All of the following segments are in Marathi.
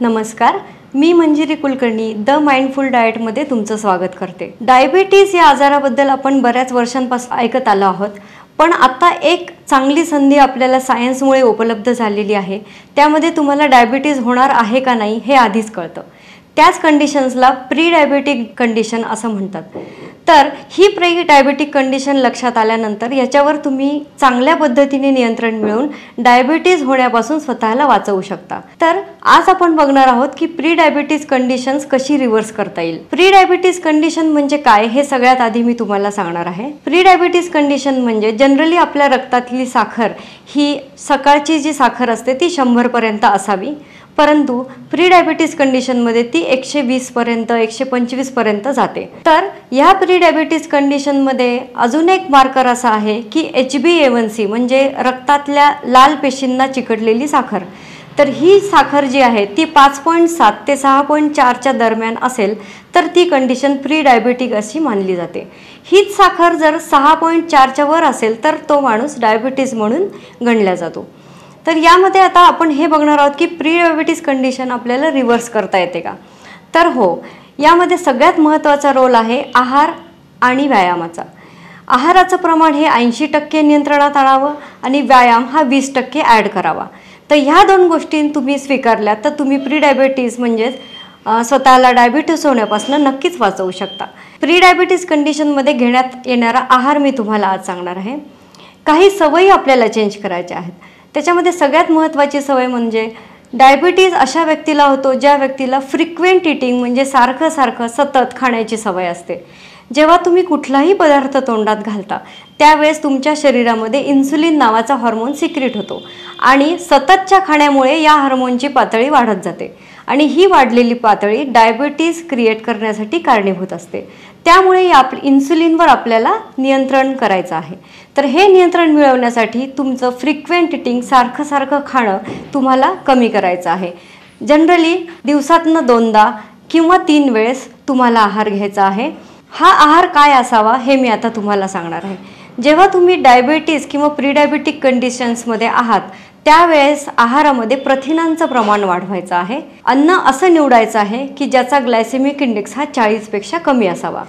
नमस्कार, मी मंजिरी कुलकर्णी द माइंडफुल डाएटमध्ये तुमचं स्वागत करते। डायबिटीज या आजाराबद्दल आपण बऱ्याच वर्षांपासून ऐकत आलो आहोत, पण आता एक चांगली संधी आपल्याला सायन्समुळे उपलब्ध झालेली आहे। त्यामध्ये तुम्हाला डायबिटीज होणार आहे का नाही हे आधीच कळतं। त्याच कंडिशन्सला प्री डायबिटिक कंडिशन असं म्हणतात। तर ही प्री डायबिटिक कंडिशन लक्षात आल्यानंतर याच्यावर तुम्ही चांगल्या पद्धतीने नियंत्रण मिळवून डायबिटीज होण्यापासून स्वतःला वाचवू शकता। तर आज आपण बघणार आहोत की प्री डायबिटीज कंडिशन्स कशी रिव्हर्स करता येईल। प्री डायबिटीज कंडिशन म्हणजे काय हे सगळ्यात आधी मी तुम्हाला सांगणार आहे। प्री डायबिटीज कंडिशन म्हणजे जनरली आपल्या रक्तातली साखर ही सकाळची जी साखर असते ती 100 पर्यंत असावी, परंतु प्री डायबिटीज कंडिशनमध्ये ती 120 पर्यंत 125 पर्यंत जाते। तर या प्री डायबिटीज कंडिशनमध्ये अजून एक मार्कर असा आहे की HbA1c म्हणजे रक्तातल्या लाल पेशींना चिकटलेली साखर। तर ही साखर जी आहे ती 5.7 ते 6.4 च्या दरम्यान असेल तर ती कंडिशन प्री डायबिटिक अशी मानली जाते। हीच साखर जर 6.4 च्या वर असेल तर तो माणूस डायबिटीज म्हणून गणला जातो। तर यामध्ये आता आपण हे बघणार आहोत की प्री डायबिटीज कंडिशन आपल्याला रिव्हर्स करता येते का। तर हो, यामध्ये सगळ्यात महत्त्वाचा रोल आहे आहार आणि व्यायामाचा। आहाराचं प्रमाण हे 80% नियंत्रणात आणावं आणि व्यायाम हा 20% ॲड करावा। तर ह्या दोन गोष्टी तुम्ही स्वीकारल्या तर तुम्ही प्री डायबिटीज म्हणजे स्वतःला डायबिटीज होण्यापासून नक्कीच वाचवू शकता। प्री डायबिटीज कंडिशनमध्ये घेण्यात येणारा आहार मी तुम्हाला आज सांगणार आहे। काही सवयी आपल्याला चेंज करायच्या आहेत। त्याच्यामध्ये सगळ्यात महत्त्वाची सवय म्हणजे डायबिटीज अशा व्यक्तीला होतो ज्या व्यक्तीला फ्रिक्वेंट ईटिंग म्हणजे सारखं सतत खाण्याची सवय असते। जेव्हा तुम्ही कुठलाही पदार्थ तोंडात घालता त्यावेळेस तुमच्या शरीरामध्ये इन्सुलिन नावाचा हार्मोन सिक्रेट होतो आणि सततच्या खाण्यामुळे या हार्मोनची पातळी वाढत जाते आणि ही वाढलेली पातळी डायबिटीज क्रिएट करण्यासाठी कारणीभूत असते। त्यामुळे या इन्सुलिनवर आपल्याला नियंत्रण करायचं आहे। तर हे नियंत्रण मिळवण्यासाठी तुमचं फ्रिक्वेंट ईटिंग सारखं खाणं तुम्हाला कमी करायचं आहे। जनरली दिवसातनं 2दा किंवा 3 वेळेस तुम्हाला आहार घ्यायचा आहे। हा आहार काय असावा हे मी आता तुम्हाला सांगणार आहे। जेव्हा तुम्ही डायबिटीज किंवा प्री डायबिटिक कंडिशन्समध्ये आहात त्यावेळेस आहारामध्ये प्रथिनांचं प्रमाण वाढवायचं आहे। अन्न असं निवडायचं आहे की ज्याचा ग्लायसेमिक इंडेक्स हा 40 पेक्षा कमी असावा।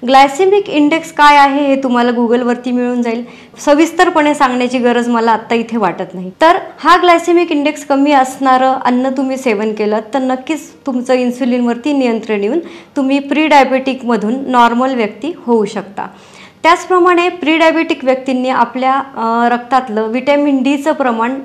ग्लायसेमिक इंडेक्स काय आहे हे तुम्हाला गुगलवरती मिळून जाईल, सविस्तरपणे सांगण्याची गरज मला आत्ता इथे वाटत नाही। तर हा ग्लायसेमिक इंडेक्स कमी असणारं अन्न तुम्ही सेवन केलं तर नक्कीच तुमचं इन्सुलिनवरती नियंत्रण येऊन तुम्ही प्री डायबिटिकमधून नॉर्मल व्यक्ती होऊ शकता। त्याचप्रमाणे प्री डायबिटिक व्यक्तींनी आपल्या रक्तातलं विटॅमिन डीचं प्रमाण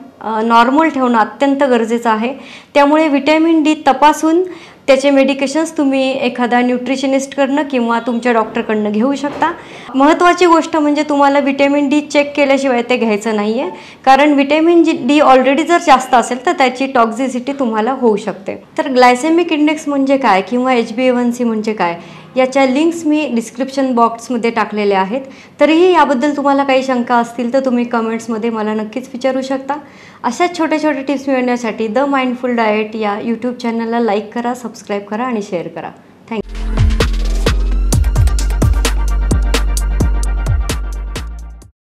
नॉर्मल ठेवणं अत्यंत गरजेचं आहे। त्यामुळे विटॅमिन डी तपासून त्याचे मेडिकेशन्स तुम्ही एखादा न्यूट्रिशनिस्टकडनं किंवा तुमच्या डॉक्टरकडनं घेऊ शकता। महत्त्वाची गोष्ट म्हणजे तुम्हाला विटॅमिन डी चेक केल्याशिवाय ते घ्यायचं नाही आहे, कारण विटॅमिन डी ऑलरेडी जर जास्त असेल तर त्याची टॉक्झिसिटी तुम्हाला होऊ शकते। तर ग्लायसेमिक इंडेक्स म्हणजे काय किंवा HbA1c म्हणजे काय याच्या लिंक्स मी डिस्क्रिप्शन बॉक्समध्ये टाकलेल्या आहेत। तरीही याबद्दल तुम्हाला काही शंका असतील तर तुम्ही कमेंट्समध्ये मला नक्कीच विचारू शकता। अशाच छोटे टिप्स मिळवण्यासाठी द माइंडफुल डाएट या यूट्यूब चॅनलला लाईक करा, सबस्क्राईब करा आणि शेअर करा।